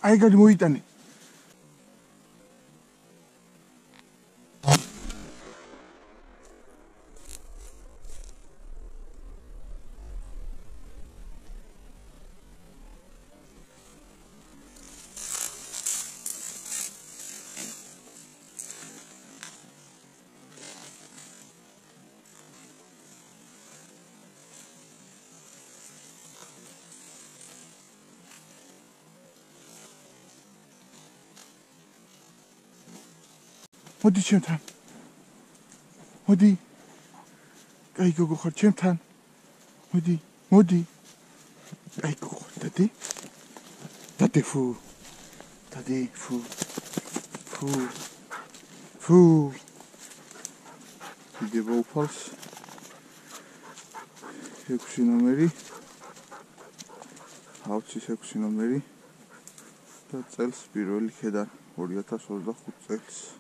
აი გადმოიტანე. მოდი ჩემთან. მოდი. კაი გოგო ხარ ჩემთან. მოდი. კაი გოგო, დადი. დადი ფუ. იდება უფალს. 6 ნომერი. ავცის 6 ნომერი. და წელს პირველი ხედან 2025 წელს.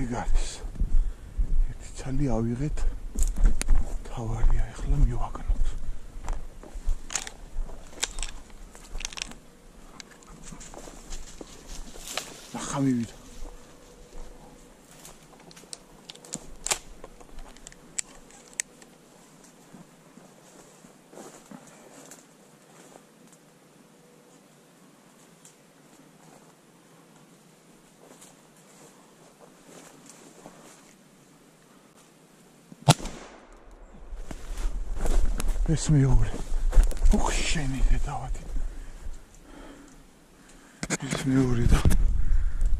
ეგარის ერთი ცალი ავიღეთ თავარია ახლა მივაგნოთ ახლა მივიდა ეს მეორე. შენი დედავადი. ეს მეორე და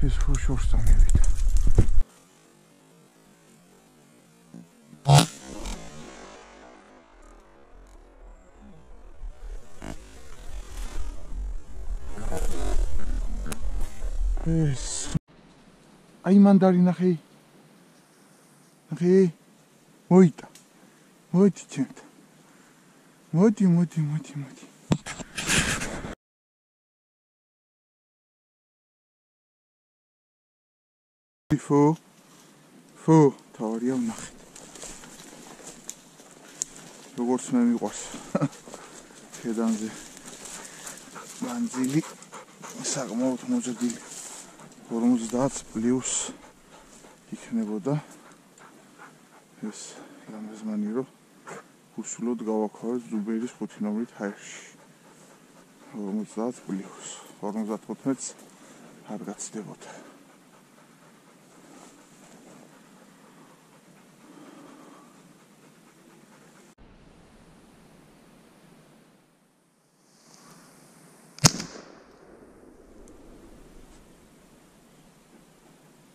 ეს შორს დამივიდა. ეს აი მანდარი ნახე. მოიტა. მოიტი ჩემთან. მოდი. ფუ, თავარია ვნახეთ. როგორც მე მიყვარს. შედანზე. მანძილი საკმაოდ მოძებნილი. 50 პლუს იქნებოდა. ეს რამაზმანი რო უსულოდ გავაქოვეს ზუბერის 5 ნომრით ჰაერში. 50 პლუს 55-ს არ გაცდებოდა.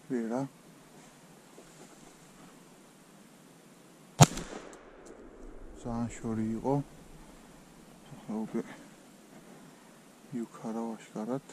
ვერა ძალიან შორი იყო. უკვე მივქარა ვაშკარად.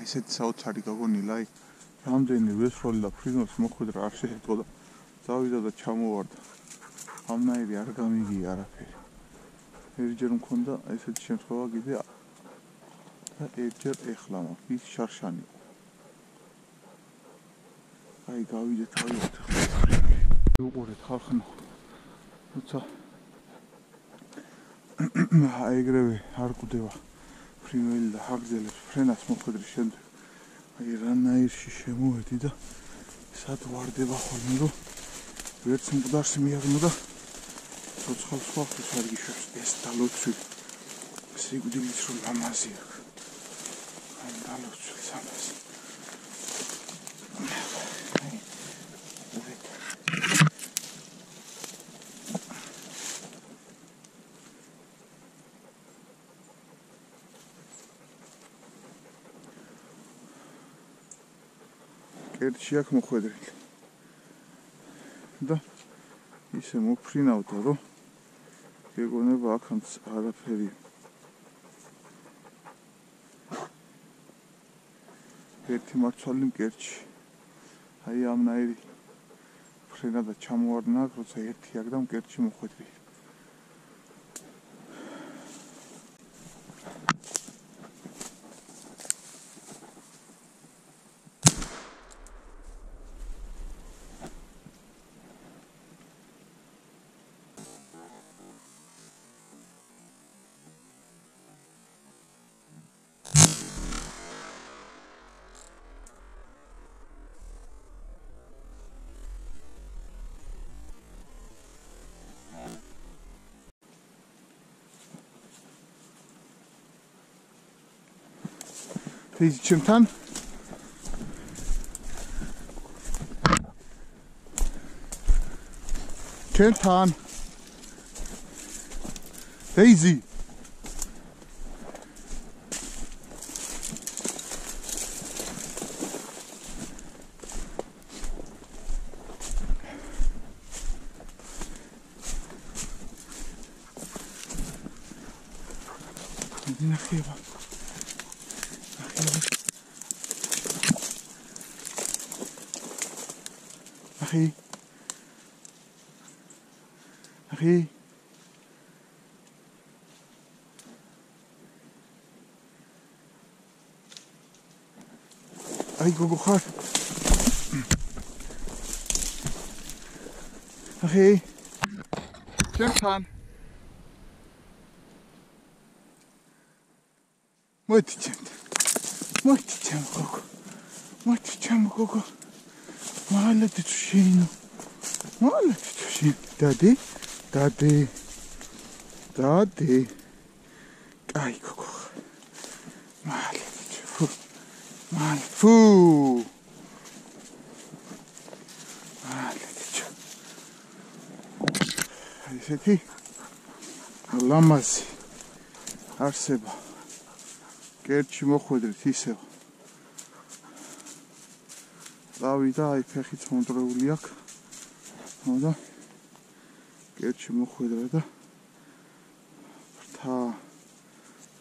ესეთი საოცარი გაგონილა, აი რამდენი ვესროლი და ფრინოს მოხვედრა არ შეეძლო და წავიდა და ჩამოვარდა. ამნაირი არ გამიგია არაფერი. ერთჯერ მქონდა ესეთი შემთხვევა კიდე და ერთჯერ ეხლა მაქვს ის შარშანი. აი გავიდეთ ავიღოთ უყურეთ ხალხო. თუმცა ეგრევე არ კვდება ფრინველი და ჰაგზელებს ფრენას მოხვედრის შემდეგ. აი რანაირში შემოვედი და სად ვარდება ხოლმე რომ ვერც მკვდარს მიაგნო და ცოცხალ სხვახის არ გიშვებს ეს დალოცვი სიკვდილის რომ ლამაზი აქვს. აი დალოცვი სამასი. კერტში აქ მოხვედრილი და ისე მოფრინავდა რომ გეგონება აქაც არაფერი. ერთი მარცვალი მკერტში. აი ამნაირი ფრენა და ჩამოვარდნა აქ, როცა ერთი აქ და მკერტში მოხვედრილი. Deze chimtan. Chimtan. Daisy. Naheba. Achie. Achie. Ai, go hard. Achie. Chimtan. Muito chamo, Coco. Muito chamo, Coco. Mala de tuxino. Mala de tuxino. Daddy. Ai, Coco. Mala de tuxino. Mala. Fu. Mala de tuxino. Esse aqui. Lamazi. Arseba. კერტში მოხვედრით ისევ. დავიდა აი ფეხით მონტრეული აქვს. და კერტში მოხვედრა და ბრთა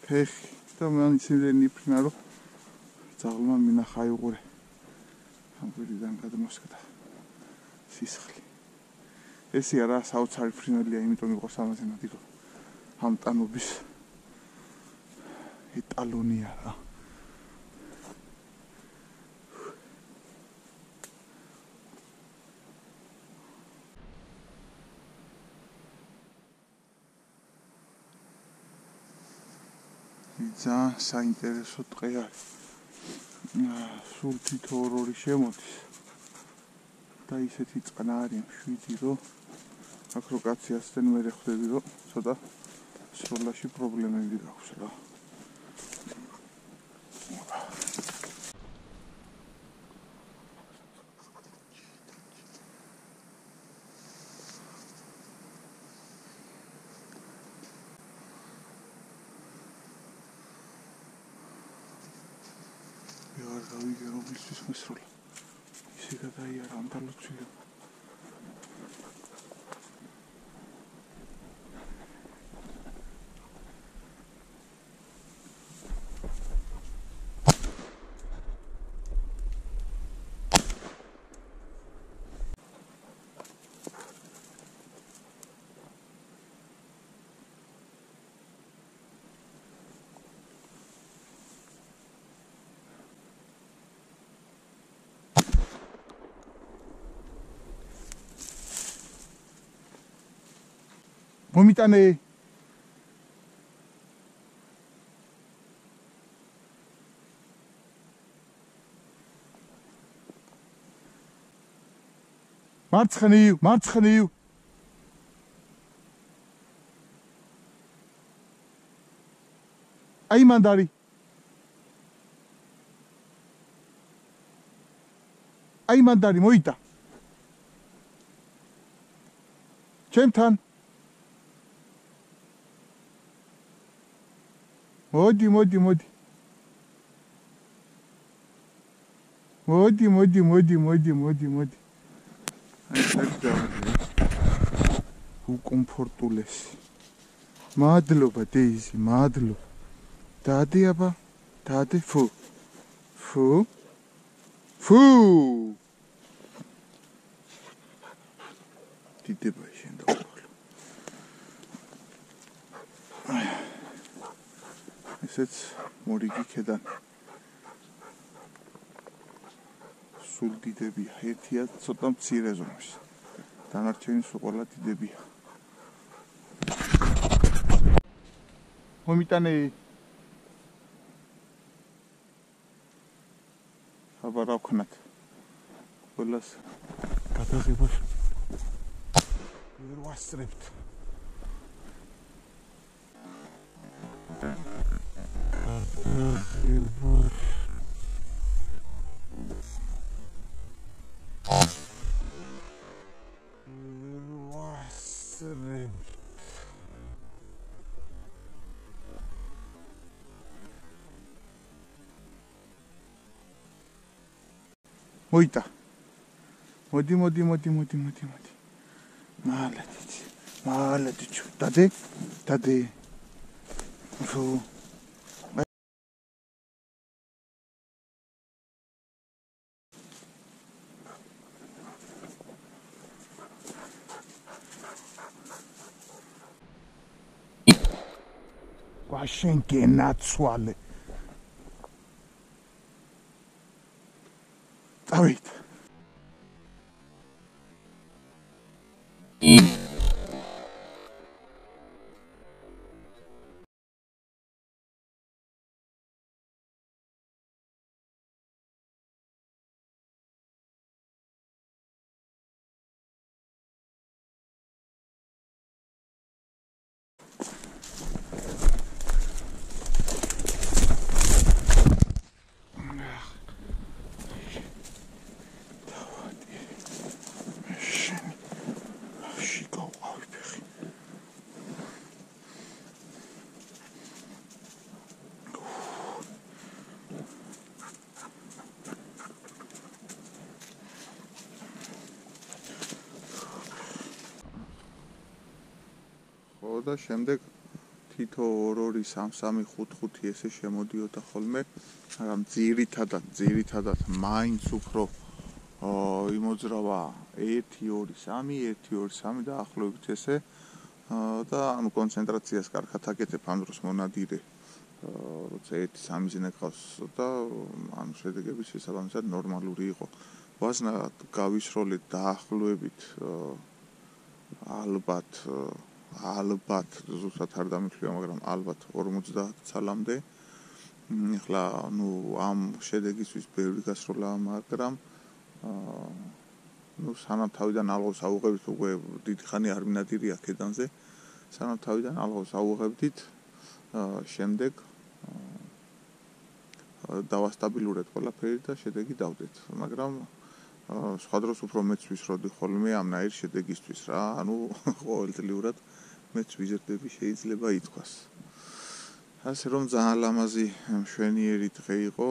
ფეხი და მან ისინი იფრინა რომ ძაღლმა მინახა აიყურე. ამ გვერდიდან გადმოსკდა სისხლი. ესე არა საოცარი ფრინველია, იმიტომ იყო სამაზე ნადი რომ ამ ტანობის იტალონია რა. ძალიან საინტერესო ტყე არის. სულ თითო ორი შემოდის და ისეთი წყნა არის მშვიდი რომ აქ რო კაცი ასწენ მე ხვდები რომ ცოტა სროლაში პრობლემები გაქვს რა. აღარ გავიგე რომლისთვის მოსროლა. ისე გადაიარა ამ დალოცვილება. მომიტანე მარცხნივ აი მანდარი მოიტა ჩემთან მოდი აი უკომფორტულესი მადლობა დეიზი მადლობა დადე აბა დადე ფუ დიდება შენ დავყოლო ესეც მორიგი ქედან სულ დიდებია ერთია ცოტა მცირე ზომაში დანარჩენი სულ ყველა დიდებია მომიტანე აბა რა ვქნათ ყველას გადაღებას ვერ ვასწრებთ მოიტა მოდი მალადიჩო დადე ფუ ვაშენ გენაცვალე დავით და შემდეგ თითო 2 2 3 3 5 5 ესე შემოდიოდა ხოლმე, მაგრამ ძირითადად მაინც უფრო იმოძრავა 1 2 3 1 2 3 დაახლოებით ესე და ანუ კონცენტრაციას კარგად აკეთებ ამ დროს მონადირე როცა 1 3 ზენა ყავს და ანუ შედეგები შესაბამისად ნორმალური იყო. ვაზნა გავისროლეთ დაახლოებით ალბათ ზუსტად არ დამიხვია, მაგრამ ალბათ 50 ცალამდე. ეხლა ნუ ამ შედეგისთვის ბევრი გასროლა, მაგრამ ნუ სანამ თავიდან ალღოს აუღებით, უკვე დიდი ხანი არ მინადირია ქედანზე. სანამ თავიდან ალღოს აუღებდით, შემდეგ დავასტაბილურეთ ყველაფერი და შედეგი დავდეთ. მაგრამ სხვა დროს უფრო მეც ვისროდი ხოლმე ამნაირ შედეგისთვის რა. ანუ ყოველწლიურად მეც ვიზრდები შეიძლება ითქვას. ასე რომ ძალიან ლამაზი მშვენიერი დღე იყო.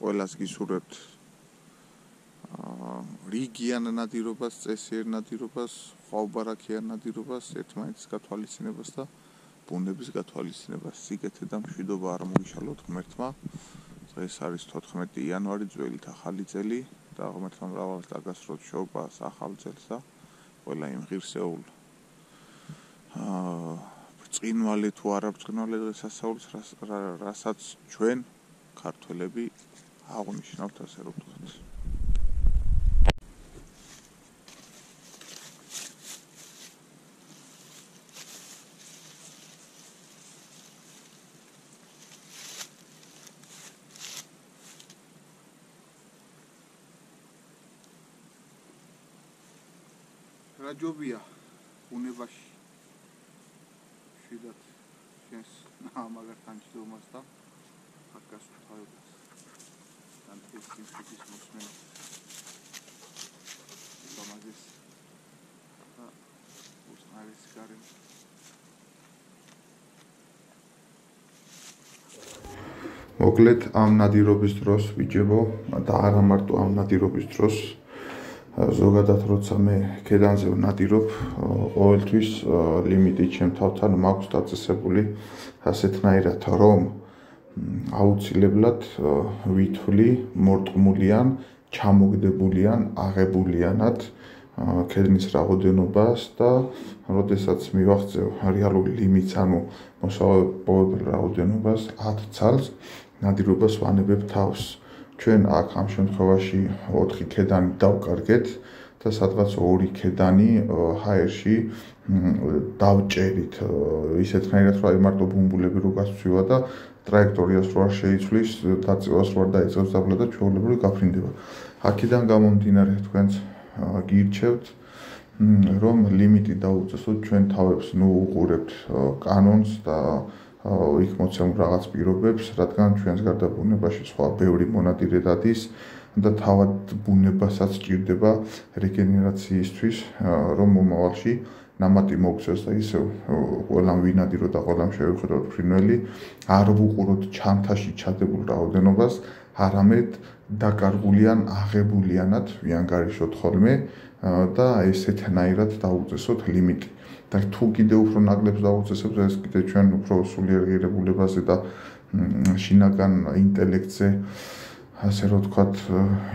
ყველას გისურვებთ რიგიან ნადირობას, წესიერ ნადირობას, ხვავბარაქიან ნადირობას, ერთმანეთის გათვალისწინებას და ბუნების გათვალისწინებას. სიგეთე და მშვიდობა არ მოგიშალოთ ღმერთმა. დღეს არის 14 იანვარი, ძველით ახალი წელი და ღმერთმა მრავალს დაგასროთ შობას ახალ წელს და ყველა იმ ღირსეულ ბრწყინვალე თუ არა ბრწყინვალე დღესასწაულს, რასაც ჩვენ ქართველები აღნიშნავთ, ასე რომ ვთქვათ. რაჯობია ბუნებაში შვიდად შენს ამაგართან ჯდომას და აკასუთავებას განთის სიმწიფის მოსმენას გამაგეს და უსნარის გარემ მოკლედ ამ ნადირობის დროს ვიჯებო და არა მარტო ამ ნადირობის დროს ზოგადად როცა მე ქედანზე ვნადირობ, ყოველთვის ლიმიტი ჩემ თავთან მაქვს დაწესებული ასეთნაირად, რომ აუცილებლად ვითვლი მორტყმულიან, ჩამოგდებულიან, აღებულიანად ქედნის რაოდენობას და როდესაც მივახცევ რეალური ლიმიტს, ანუ მოსავლებელ რაოდენობას 10 ცალს, ნადირობას ვანებებ თავს. ჩვენ აქ ამ შემთხვევაში 4 ქედანი დავკარგეთ და სადღაც 2 ქედანი ჰაერში დავჭერით ისეთნაირად, რომ აი მარტო ბუმბულები რო გასცვივა და ტრაექტორიას რო არ შეიცვლის, დაწევას რო არ დაიწყებს დაბლა და ჩვეულებრივ გაფრინდება. აქედან გამომდინარე თქვენც გირჩევთ, რომ ლიმიტი დაუწესოთ ჩვენ თავებს, უყურებთ კანონს და იქ მოცემულ რაღაც პირობებს, რადგან ჩვენს გარდა ბუნებაში სხვა ბევრი მონადირე დადის და თავად ბუნებასაც სჭირდება რეგენერაციისთვის, რომ მომავალში ნამატი მოგცეს და ისევ ყველამ ვინადირო და ყველამ შევიხედოთ ფრინველი, არ ვუყუროთ ჩანთაში ჩადებულ რაოდენობას, არამედ დაკარგულიან, აღებულიანად ვიანგარიშოთ ხოლმე და ესეთნაირად დაუწესოთ ლიმიტი. და თუ კიდე უფრო ნაკლებს დაუწესებთ, ეს კიდე ჩვენ უფრო სულიერ ღირებულებაზე და შინაგან ინტელექტზე, ასე რომ ვთქვათ,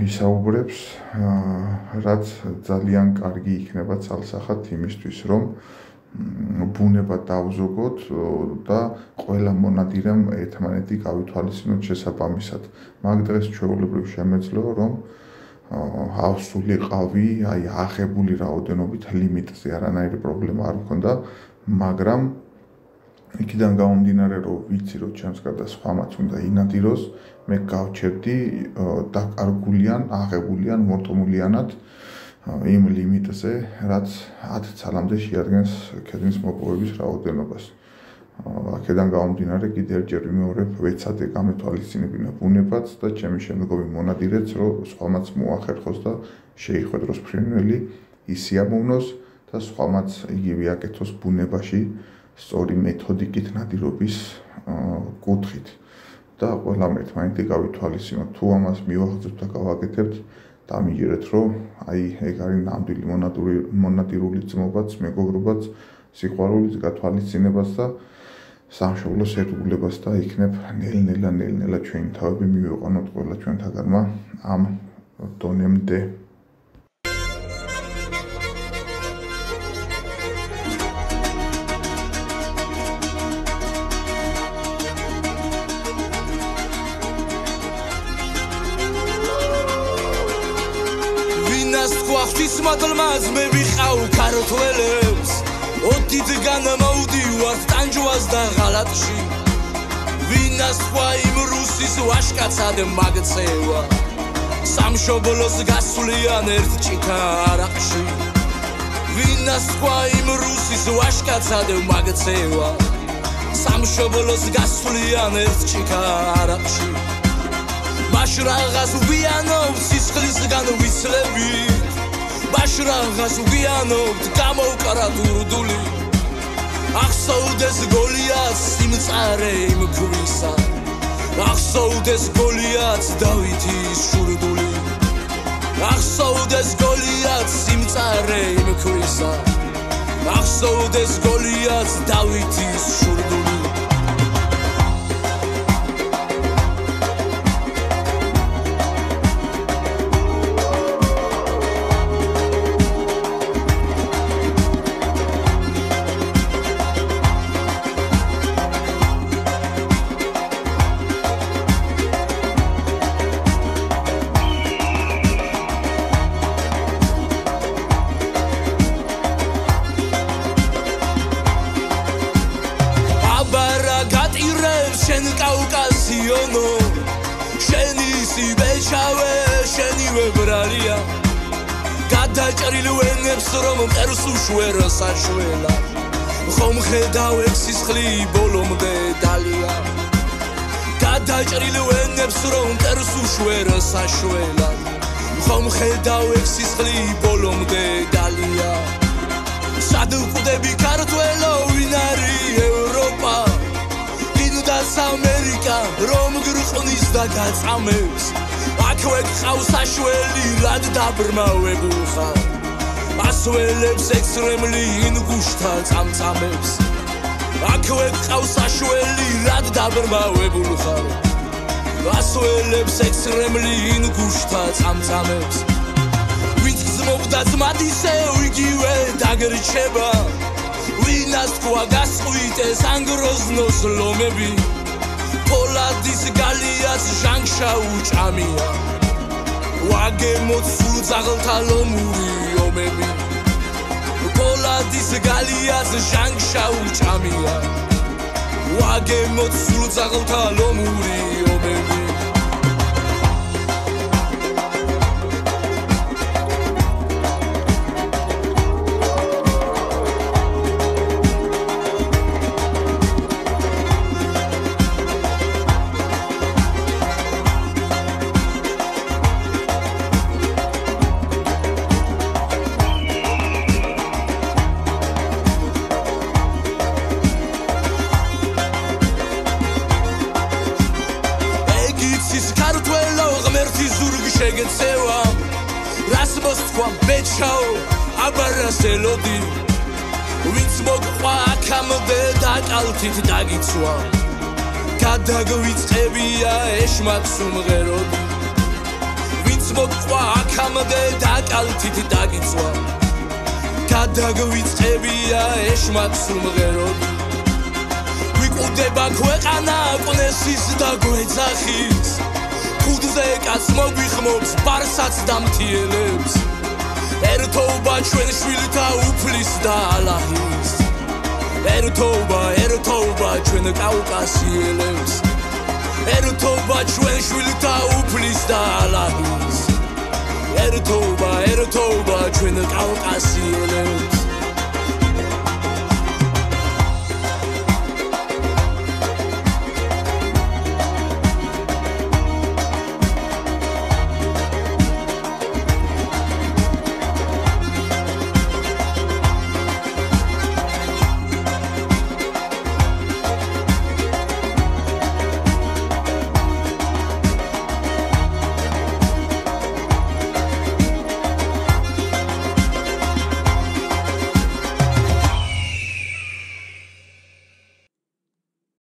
ისაუბრებს, რაც ძალიან კარგი იქნება ცალსახად იმისთვის, რომ ბუნება დავზოგოთ და ყველა მონადირემ ერთმანეთი გავითვალისწინოთ შესაბამისად. მაგ დღეს ჩვეულებრივ შემეძლო, რომ ავსულიყავი აი აღებული რაოდენობით ლიმიტზე, არანაირი პრობლემა არ მქონდა, მაგრამ იქიდან გამომდინარე, რომ ვიცი, რომ ჩემს გარდა სხვამაც უნდა ინადიროს, მე გავჩერდი დაკარგულიან, აღებულიან, მორტყმულიანად იმ ლიმიტზე, რაც 10 ცალამდე შეადგენს ქედნის მოპოვების რაოდენობას. აქედან გამომდინარე, კიდევ ერთხელ ვიმეორებ, ვეცადე გამეთვალისწინებინა ბუნებაც და ჩემი შემდგომი მონადირეც, რომ სხვამაც მოახერხოს და შეიხვედროს ფრინველი, ისიამოვნოს და სხვამაც იგივე აკეთოს ბუნებაში სწორი მეთოდიკით ნადირობის კუთხით და ყველამ ერთმანეთი გავითვალისწინოთ. თუ ამას მივახცევთ და გავაკეთებთ, დამიჯერეთ, რომ აი ეგ არის ნამდვილი მონადირული ძმობაც, მეგობრობაც, სიყვარულიც, გათვალისწინებას და სამშობლოს ერთგულებას და იქნებ ნელ-ნელა ჩვენი თავები მივიყვანოთ ყველა ჩვენთაგანმა ამ დონემდე. ვინას თქვა ღვთისმადლმა ძმე ვიყავ ქართველებს, ოდითგან მოვდივართ ტანჯვას და ღალატში, ვინას თქვა იმ რუსის ვაშკაცად მაგცევა, სამშობლოს გასვლიან ერთ ჭიქა არაყში, ვინას თქვა იმ რუსის ვაშკაცად მაგცევა, სამშობლოს გასვლიან ერთ ჭიქა არაყში, მაშ რაღაც ვიანობ სისხლისგან ვისლებით, მაშ რაღაც ვიანობ გამოვკრა დურდული, ახსოვდეს გოლიას სიმწარე იმ ქვისა, ახსოვდეს გოლიათს დავითის შურდული ახსოვდეს გოლიათს სიმწარე იმქვისა ახსოვდეს გოლიათს დავითის შურდული შენ კავკასიონო შენი სიბეჭავე შენივე ბრალია გადაჭრილ ვენებს რომ მყერს უშვერ საშველა ხომ ხედავ სისხლი ბოლომდე დალია გადაჭრილ ვენებს რომ მყერს უშვერ საშველა ხომ ხედავ სისხლი ბოლომდე დალია სად ვკვდები ქართველო ვინ არის ევროპა ამერიკა რომ გრყნის და გაწამებს აქვე გყავს საშველი რად დაბრმავებულ ხარ ასველებს ექსტრემლი ინგუშთა წამწამებს აქვე გყავს საშველი რად დაბრმავებულ ხარ ასველებს ექსტრემლი ინგუშთა წამწამებს ვინც გზმობდა ძმადისე იგივე დაგრჩება ვინას თქვა გასყვიტეს ანგროზნოს ლომები პოლადის გალიას ჟანგშა უჭამია ვაგემოთ სულ ძაღლთა ლომური ომები პოლადის გალიას ჟანგშა უჭამია ვაგემოთ სულ ძაღლთა ლომური ომები შეგეცევა რას მოსთქვა ბეჭაო აბარასელოდი ვინც მოყვა აქამდე დაკალთით დაგიცვა გადაგვიწყებია ეშმაკ სუმღეროდი ვინც მოყვა აქამდე დაკალთით დაგიცვა გადაგვიწყებია ეშმაკ სუმღეროდი ვიკვდება ქვეყანა აკვნესის და გვეძახის ხუდზე კაც მოგვიხმობს ბარსაც დამთიელებს ერთობა ჩვენ შვილთა უფლის და ალაჰის ერთობა ჩვენ კავკასიელებს ერთობა ჩვენ შვილთა უფლის და ალაჰის ერთობა ჩვენ კავკასიელებს